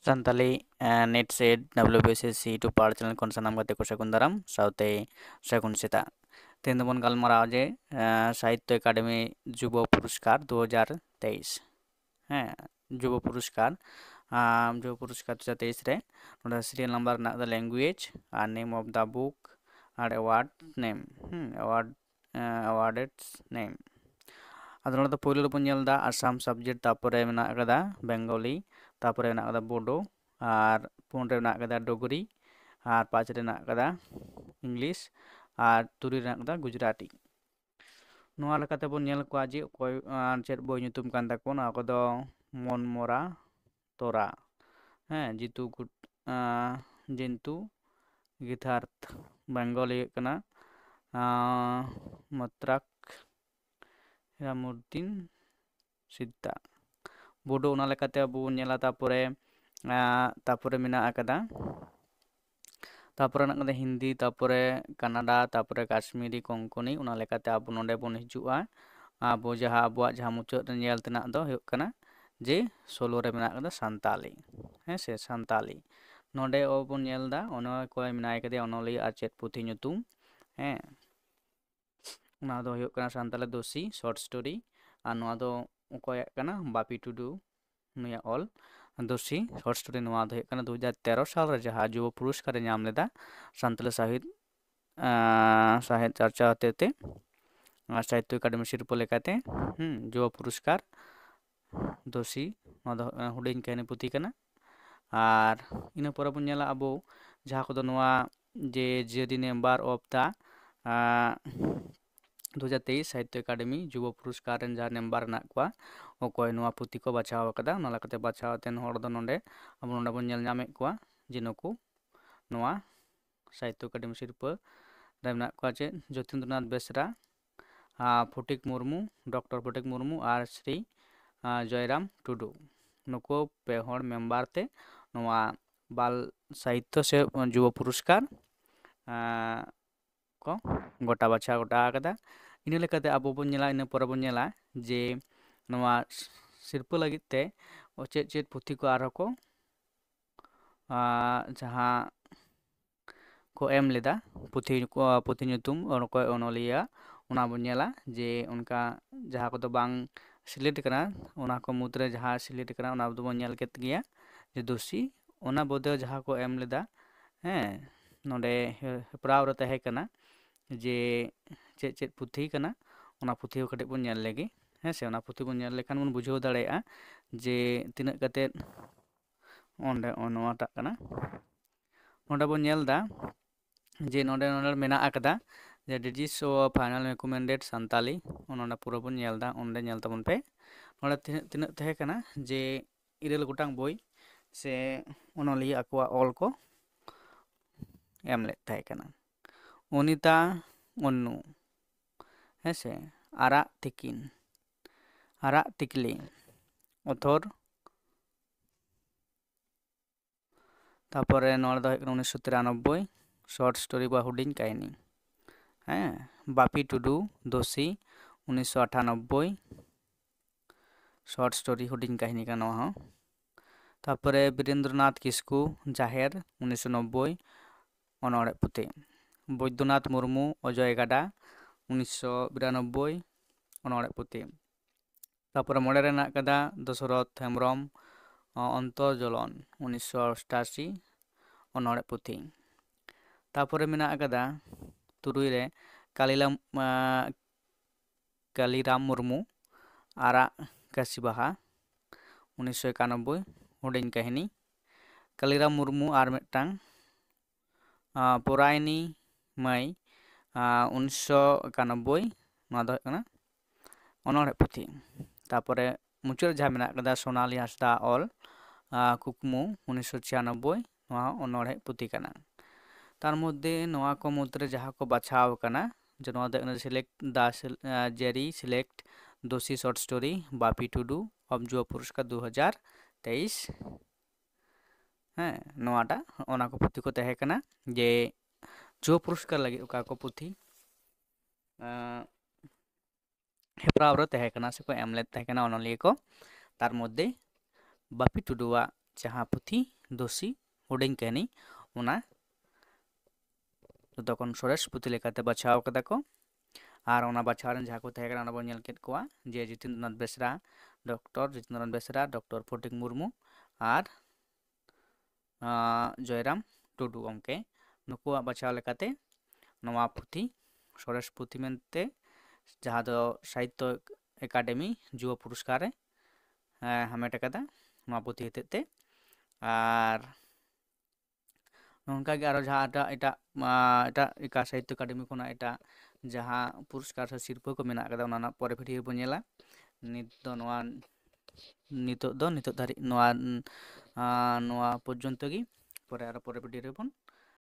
Santali net set WBCC ᱴᱩ ᱯᱟᱲ channel ᱠᱷᱚᱱ ᱥᱟᱱᱟᱢ ᱜᱟᱛᱮ ᱠᱚ ᱥᱟᱹᱜᱩᱱ ᱫᱟᱨᱟᱢ ᱥᱟᱶᱛᱮ ᱥᱟᱹᱜᱩᱱ ᱥᱮᱛᱟᱜ। ᱛᱮᱦᱮᱧ ᱫᱚᱵᱚᱱ ᱜᱟᱞᱢᱟᱨᱟᱣᱟ ᱡᱮ ᱥᱟᱦᱤᱛᱛᱚ ᱮᱠᱟᱰᱮᱢᱤ ᱡᱩᱵᱚ ᱯᱩᱨᱚᱥᱠᱟর 2023 ᱦᱮᱸ ᱡᱩᱵᱚ ᱯᱩᱨᱚᱥᱠᱟর 2023 ᱨᱮ ᱱᱚᱰᱮ ᱥᱤরিয়াল নাম্বার ᱨᱮᱱᱟᱜ ᱫᱚ language or name of the book or award name awardee's name. ᱟᱫᱚ ᱱᱚᱰᱮ ᱫᱚ ᱯᱳᱭᱞᱳ ᱨᱮᱵᱚᱱ ᱧᱮᱞ ᱮᱫᱟ ᱟᱥᱟᱢ ᱥᱟᱵᱡᱮক্ᱴ, ᱛᱟᱨᱯᱚᱨᱮ ᱢᱮᱱᱟᱜ ᱟᱠᱟᱫᱟ ᱵᱮᱝᱜᱚᱞᱤ, ᱛᱟᱨᱯᱚᱨᱮ ᱢᱮᱱᱟᱜ ᱟᱠᱟᱫᱟ ᱵᱳᱰᱳ, ᱟᱨ 4 ᱨᱮ ᱢᱮᱱᱟᱜ ᱟᱠᱟᱫᱟ ᱰᱳᱜᱽᱨᱤ, ᱟᱨ 5 ᱨᱮ ᱢᱮᱱᱟᱜ ᱟᱠᱟᱫᱟ ᱤᱝᱞᱤশ, ᱟᱨ 2 ᱨᱮ ᱢᱮᱱᱟᱜ ᱟᱠᱟᱫᱟ ᱜᱩᱡᱽᱨᱟᱴᱤ। ᱱᱚᱣᱟ ᱞᱮᱠᱟᱛᱮ ᱵᱚᱱ ᱧᱮᱞ ᱠᱚᱣᱟ ᱡᱮ ᱚᱠᱚᱭ ᱪᱮᱫ ᱵᱳᱭ ᱧᱩᱛᱩᱢ ᱠᱟᱱ ᱛᱟᱠᱚᱣᱟ। ᱱᱚᱣᱟ ᱠᱚᱫᱚ ᱢᱚᱱᱢᱚᱨᱟ ᱛᱚᱨᱟ, ᱡᱤᱱᱛᱩ ᱜᱤᱛᱷᱟᱨᱛ। ᱵᱮᱝᱜᱚᱞᱤ ᱦᱩᱭᱩᱜ ᱠᱟᱱᱟ ᱢᱚᱛᱨᱟᱠ ᱦᱤᱨᱟᱢᱩᱫᱽᱫᱤᱱ ᱥᱤᱫᱫᱟ। ᱵᱳᱰᱳ ᱚᱱᱟ ᱞᱮᱠᱟᱛᱮ ᱟᱵᱚ ᱵᱚᱱ ᱧᱮᱞᱟ। ᱛᱟᱨᱯᱚᱨᱮ ᱢᱮᱱᱟᱜ ᱟᱠᱟᱫᱟ ᱦᱤᱱᱫᱤ, ᱛᱟᱨᱯᱚᱨᱮ ᱠᱟᱱᱟᱰᱟ, ᱛᱟᱨᱯᱚᱨᱮ ᱠᱟᱥᱢᱤᱨᱤ, ᱠᱚᱝᱠᱚᱱᱤ। ᱚᱱᱟ ᱞᱮᱠᱟᱛᱮ ᱟᱵᱚ ᱱᱚᱰᱮ ᱵᱚᱱ ᱦᱤᱡᱩᱜᱼᱟ। ᱟᱵᱚᱣᱟᱜ ᱡᱟᱦᱟᱸ ᱢᱩᱪᱟᱹᱫ ᱨᱮ ᱧᱮᱞ ᱛᱮᱱᱟᱜ ᱫᱚ ᱦᱩᱭᱩᱜ ᱠᱟᱱᱟ ᱡᱮ 16 ᱨᱮ ᱢᱮᱱᱟᱜ ᱟᱠᱟᱫᱟ ᱥᱟᱱᱛᱟᱞᱤ, ᱦᱮᱸᱥᱮ ᱥᱟᱱᱛᱟᱞᱤ। ᱱᱚᱰᱮ ᱵᱚᱱ ᱧᱮᱞ ᱮᱫᱟ ᱚᱠᱚᱭ ᱢᱮᱱᱟᱭ ᱠᱟᱫᱮᱭᱟ ᱚᱱᱚᱞᱤᱭᱟᱹ ᱟᱨ ᱪᱮᱫ ᱯᱩᱛᱷᱤ ᱧᱩᱛᱩᱢ, ᱚᱱᱟ ᱫᱚ ᱦᱩᱭᱩᱜ ᱠᱟᱱᱟ ᱥᱟᱱᱛᱟᱞᱤ ᱫᱳᱥᱤ ᱥᱚᱨᱴ ᱥᱴᱳᱨᱤ। ᱟᱨ ᱱᱚᱣᱟ ᱫᱚ ᱚᱠᱚᱭᱟᱜ ᱠᱟᱱᱟ? ᱵᱟᱯᱤ ᱴᱩᱰᱩ, ᱱᱩᱭᱟᱜ ᱚᱞ ᱫᱳᱥᱤ ᱥᱚᱨᱴ ᱥᱴᱳᱨᱤ। ᱱᱚᱣᱟ ᱫᱚ ᱦᱩᱭᱩᱜ ᱠᱟᱱᱟ 2013 ᱥᱟᱞ ᱨᱮ ᱡᱟᱦᱟᱸ ᱡᱩᱵᱚ ᱯᱩᱨᱚᱥᱠᱟᱨᱮ ᱧᱟᱢ ᱞᱮᱫᱟ ᱥᱟᱱᱛᱟᱞᱤ ᱥᱟহিত্য চর্চা হতেতে সাহিত্য একাডেমি শিল্প লেখাতে যুব পুরস্কার দোষী। ᱱᱚᱣᱟ ᱫᱚ ᱦᱩᱰᱤᱧ ᱠᱟᱹᱦᱱᱤ ᱯᱩᱛᱷᱤ ᱠᱟᱱᱟ। ᱟᱨ ᱤᱱᱟᱹ ᱯᱚᱨᱮ ᱵᱚᱱ ᱧᱮᱞᱟ ᱟᱵᱚ ᱡᱟᱦᱟᱸ ᱠᱚᱫᱚ ᱱᱚᱣᱟ ᱡᱮ ᱡᱤᱭᱟᱹᱫᱤ ᱱᱮᱢᱵᱟᱨ ᱚᱯᱷ ᱫᱟ 2023 সাহিত্য একাডেমি যুব পুরস্কার ᱨᱮᱱ ᱡᱟᱦᱟᱸ ᱱᱮᱢᱵᱟᱨ ᱢᱮᱱᱟᱜ ᱠᱚᱣᱟ ᱚᱠᱚᱭ ᱱᱚᱣᱟ ᱯᱩᱛᱷᱤ ᱠᱚ ᱵᱟᱪᱷᱟᱣ ᱟᱠᱟᱫᱟ। ᱚᱱᱟ ᱞᱮᱠᱟᱛᱮ ᱵᱟᱪᱷᱟᱣ ᱟᱛᱮᱱ ᱦᱚᱲ ᱫᱚ ᱟᱵᱚ ᱱᱚᱰᱮ ᱵᱚᱱ ᱧᱮᱞ ᱧᱟᱢᱮᱫ ᱠᱚᱣᱟ ᱡᱮ ᱱᱩᱠᱩ ᱱᱚᱣᱟ ᱥᱟᱦᱤᱛᱛᱚ ᱮᱠᱟᱰᱮᱢᱤ ᱥᱤᱨᱯᱟᱹ ᱨᱮ ᱢᱮᱱᱟᱜ ᱠᱚᱣᱟ ᱪᱮᱫ ᱡᱚᱛᱤᱱᱫᱨᱚᱱᱟথ ᱵᱮᱥᱨᱟ, ᱯᱷᱚᱴᱤᱠ ᱢᱩᱨᱢᱩ, ᱰᱚᱠᱴᱚᱨ ᱯᱷᱚᱴᱤᱠ ᱢᱩᱨᱢᱩ, ᱟᱨ ᱥᱨᱤ জয়রাম টুডু। ᱱᱩᱠᱩ ᱯᱮ ᱦᱚᱲ ᱢᱮম্ᱵᱟᱨ ᱛᱮ ᱱᱚᱣᱟ ᱵᱟᱞ ᱥᱟᱦᱤᱛᱛᱚ ᱥᱮ যুব পুরস্কার ᱠᱚ ᱜᱚᱴᱟ ᱵᱟᱪᱷᱟᱣ ᱜᱚᱴᱟ ᱟᱠᱟᱫᱟ। ᱤᱱᱟᱹ ᱞᱮᱠᱟᱛᱮ ᱟᱵᱚ ᱵᱚᱱ ᱧᱮᱞᱟ, ᱤᱱᱟᱹ ᱯᱚᱨᱮ ᱵᱚᱱ ᱧᱮᱞᱟ ᱡᱮ ᱱᱚᱣᱟ ᱥᱤᱨᱯᱟᱹ ᱞᱟᱹᱜᱤᱫ ᱛᱮ ᱪᱮᱫ ᱪᱮᱫ ᱯᱩᱛᱷᱤ ᱠᱚ ᱟᱨᱦᱚᱸ ᱠᱚ ᱡᱟᱦᱟᱸ ᱠᱚ ᱮᱢ ᱞᱮᱫᱟ ᱯᱩᱛᱷᱤ ᱧᱩᱛᱩᱢ ᱚᱠᱚᱭ ᱚᱱᱚᱞᱤᱭᱟᱹ, ᱚᱱᱟ ᱵᱚᱱ ᱧᱮᱞᱟ ᱡᱮ ᱚᱱᱠᱟ ᱡᱟᱦᱟᱸ ᱠᱚᱫᱚ ᱵᱟᱝ ᱥᱤᱞᱮᱠᱴ ᱟᱠᱟᱱᱟ ᱚᱱᱟ ᱠᱚ ᱢᱩᱫᱽᱨᱮ ᱡᱟᱦᱟᱸ ᱥᱤᱞᱮᱠᱴ ᱟᱠᱟᱱᱟ ᱚᱱᱟ ᱫᱚᱵᱚᱱ ᱧᱮᱞ ᱠᱮᱫ ᱜᱮᱭᱟ ᱡᱮ ᱫᱳষী। ᱚᱱᱟ ᱵᱚᱫᱚᱞ ᱡᱟᱦᱟᱸ ᱠᱚ ᱮᱢ ᱞᱮᱫᱟ ᱱᱚᱰᱮ ᱦᱮᱯᱨᱟᱣ ᱨᱮ ᱛᱟᱦᱮᱸ ᱠᱟᱱᱟ ᱡᱮ ᱪᱮᱫ ᱪᱮᱫ ᱯᱩᱛᱷᱤ ᱠᱟᱱᱟ। ᱚᱱᱟ ᱯᱩᱛᱷᱤ ᱦᱚᱸ ᱠᱟᱹᱴᱤᱡ ᱵᱚᱱ ᱧᱮᱞ ᱞᱮᱜᱮ, ᱦᱮᱸᱥᱮ। ᱚᱱᱟ ᱯᱩᱛᱷᱤ ᱵᱚᱱ ᱧᱮᱞ ᱞᱮᱠᱷᱟᱱ ᱵᱚᱱ ᱵᱩᱡᱷᱟᱹᱣ ᱫᱟᱲᱮᱭᱟᱜᱼᱟ ᱡᱮ ᱛᱤᱱᱟᱹᱜ ᱠᱟᱛᱮᱫ ᱚᱸᱰᱮ ᱱᱚᱣᱟᱴᱟᱜ ᱠᱟᱱᱟ। ᱱᱚᱰᱮ ᱵᱚᱱ ᱧᱮᱞ ᱮᱫᱟ ᱡᱮ ᱱᱚᱰᱮ ᱢᱮᱱᱟᱜ ᱟᱠᱟᱫᱟ ᱡᱮ ᱰᱤᱡᱤᱥ ᱳ ᱯᱷᱟᱭᱱᱟᱞ ᱨᱮᱠᱚᱢᱮᱱᱰᱮᱰ ᱥᱟᱱᱛᱟᱞᱤ। ᱚᱱᱟ ᱯᱩᱨᱟᱹ ᱵᱚᱱ ᱧᱮᱞ ᱮᱫᱟ, ᱚᱸᱰᱮ ᱧᱮᱞ ᱛᱟᱵᱚᱱ ᱯᱮ। ᱱᱚᱰᱮ ᱛᱤᱱᱟᱹᱜ ᱛᱟᱦᱮᱸ ᱠᱟᱱᱟ ᱡᱮ 9 ᱜᱚᱴᱟᱝ ᱵᱳᱭ ᱥᱮ ᱚᱱᱚᱞᱤᱭᱟᱹ ᱟᱠᱚᱣᱟᱜ ᱚᱞ ᱠᱚ ᱮᱢ ᱞᱮᱫ ᱛᱟᱦᱮᱸ ᱠᱟᱱᱟ। অনিতা অন্নু, ᱦᱮᱸᱥᱮ। ᱟᱨᱟᱜ ᱛᱤᱠᱞᱤ, অথর। ᱛᱟᱨᱯᱚᱨᱮ ᱱᱚᱣᱟ ᱫᱚ ᱦᱩᱭᱩᱜ ᱠᱟᱱᱟ 1993 শর্ট স্টোরি বা হুডিᱧ কাহিনী, বাপি টুডু দোষী 1998 শর্ট স্টোরি হুডিᱧ কাহিনী ᱠᱟᱱᱟ ᱱᱚᱣᱟ ᱦᱚᱸ। ᱛᱟᱨᱯᱚᱨᱮ বীরেন্দ্রনাথ কিস্কু জাহের 1990 অনড়ᱦᱮ পুঁথি। বৈদ্যনাথ মুর্মু অজয় গাডা 1992 অনড়ᱦᱮ পুঁথি। তারপরে মনে রে ᱢᱮᱱᱟᱜ ᱟᱠᱟᱫᱟ দশরথ হেমব্রম অন্তর্জ্বলন 1988 অনড়ᱦᱮ পুঁথি। তারপরে মেনাᱜ ᱟᱠᱟᱫᱟ 7 ᱨᱮ কালিরাম মুর্মু আরাগ কাশি বাহা 1991 হুডিᱧ কাহিনী। কালিরাম মুর্মু আর মিদটাং পরায়ণী মাই 1991 ᱱᱚᱣᱟ ᱫᱚ ᱦᱩᱭᱩᱜ ᱠᱟᱱᱟ ᱚᱱᱚᱲᱦᱮ ᱯᱩᱛᱷᱤ। ᱛᱟᱨᱯᱚᱨᱮ ᱢᱩᱪᱟᱹᱫ ᱡᱟᱦᱟᱸ ᱢᱮᱱᱟᱜ ᱟᱠᱟᱫᱟ ᱥᱳᱱᱟᱞᱤ ᱦᱟᱸᱥᱫᱟ ᱚᱞ ᱠᱩᱠᱢᱩ 1996 ᱱᱚᱣᱟ অনড়ᱦᱮ পুঁথি ᱠᱟᱱᱟ। তার মধ্যে নওয়া কো মুদ্রে যাহা কো বাছাও কানা যে নওয়া দো সিলেক্ট দা জেরি সিলেক্ট দোষী short story Bapi Tudu of যুব পুরস্কার 2023 নওয়াটা ᱚᱱᱟ ᱠᱚ ᱯᱩᱛᱷᱤ ᱠᱚ ᱛᱟᱦᱮᱸ ᱠᱟᱱᱟ ᱡᱮ যুব পুরস্কার ᱞᱟᱹᱜᱤᱫ ᱚᱠᱟ ᱠᱚ ᱯᱩᱛᱷᱤ ᱦᱮᱯᱨᱟᱣ ᱨᱮ ᱛᱟᱦᱮᱸ ᱠᱟᱱᱟ ᱥᱮᱠᱚ ᱮᱢ ᱞᱮᱫ ᱛᱟᱦᱮᱸ ᱠᱟᱱᱟ ᱚᱱᱚᱞᱤᱭᱟᱹ ᱠᱚ। ᱛᱟᱨ ᱢᱚধ্যে বাপি টুডᱩᱣᱟᱜ ᱡᱟᱦᱟᱸ ᱯᱩᱛᱷᱤ ᱫᱳᱥᱤ ᱦᱩᱰᱤᱧ ᱠᱟᱹᱦᱱᱤ ᱚᱱᱟ ᱡᱚᱛᱚ ᱠᱷᱚᱱ ᱥᱚᱨᱮᱥ ᱯᱩᱛᱷᱤ ᱞᱮᱠᱟᱛᱮ ᱵᱟᱪᱷᱟᱣ ᱠᱟᱫᱟ ᱠᱚ। ᱟᱨ ᱚᱱᱟ ᱵᱟᱪᱷᱟᱣ ᱨᱮᱱ ᱡᱟᱦᱟᱸ ᱠᱚ ᱛᱟᱦᱮᱸ ᱠᱟᱱᱟ ᱚᱱᱟ ᱵᱚᱱ ᱧᱮᱞ ᱠᱮᱫ ᱠᱚᱣᱟ ᱡᱮ ᱡᱤᱛᱮᱱᱫᱨᱚᱱᱟᱛᱷ ᱵᱮᱥᱨᱟ, ᱰᱚᱠᱴᱚᱨ ᱡᱤᱛᱮᱱᱫᱨᱚᱱᱟᱛᱷ ᱵᱮᱥᱨᱟ, ᱰᱚᱠᱴᱚᱨ ᱯᱷᱚᱴᱤᱠ ᱢᱩᱨᱢᱩ ᱟᱨ ᱡᱚᱭᱨᱟᱢ ᱴᱩᱰᱩ ᱜᱚᱢᱠᱮ, ᱱᱩᱠᱩᱣᱟᱜ ᱵᱟᱪᱷᱟᱣ ᱞᱮᱠᱟᱛᱮ ᱱᱚᱣᱟ ᱯᱩᱛᱷᱤ ᱥᱚᱨᱮᱥ ᱯᱩᱛᱷᱤ ᱢᱮᱱᱛᱮ ᱡᱟᱦᱟᱸ ᱫᱚ ᱥᱟᱦᱤᱛᱛᱚ ᱮᱠᱟᱰᱮᱢᱤ ᱡᱩᱵᱚ ᱯᱩᱨᱚᱥᱠᱟᱨᱮ ᱦᱟᱢᱮᱴ ᱟᱠᱟᱫᱟ ᱱᱚᱣᱟ ᱯᱩᱛᱷᱤ ᱦᱚᱛᱮᱡ ᱛᱮ। ᱟᱨ ᱱᱚᱝᱠᱟᱜᱮ ᱟᱨᱚ ᱡᱟᱦᱟᱸ ᱮᱴᱟᱜ ᱮᱴᱟᱜ ᱥᱟᱦᱤᱛᱛᱚ ᱮᱠᱟᱰᱮᱢᱤ ᱠᱷᱚᱱᱟᱜ ᱮᱴᱟᱜ ᱡᱟᱦᱟᱸ ᱯᱩᱨᱚᱥᱠᱟᱨ ᱥᱮ ᱥᱤᱨᱯᱟᱹ ᱠᱚ ᱢᱮᱱᱟᱜ ᱟᱠᱟᱫᱟ ᱚᱱᱟ ᱨᱮᱱᱟᱜ ᱯᱚᱨᱮ ᱵᱷᱤᱰᱤᱭᱳ ᱵᱚᱱ ᱧᱮᱞᱟ। ᱱᱤᱛᱚᱜ ᱫᱷᱟᱹᱨᱤᱡ ᱱᱚᱣᱟ ᱯᱚᱨᱡᱚᱱᱛᱚ ᱜᱮ, ᱯᱚᱨᱮ ᱵᱷᱤᱰᱤᱭᱳ ᱨᱮᱵᱚᱱ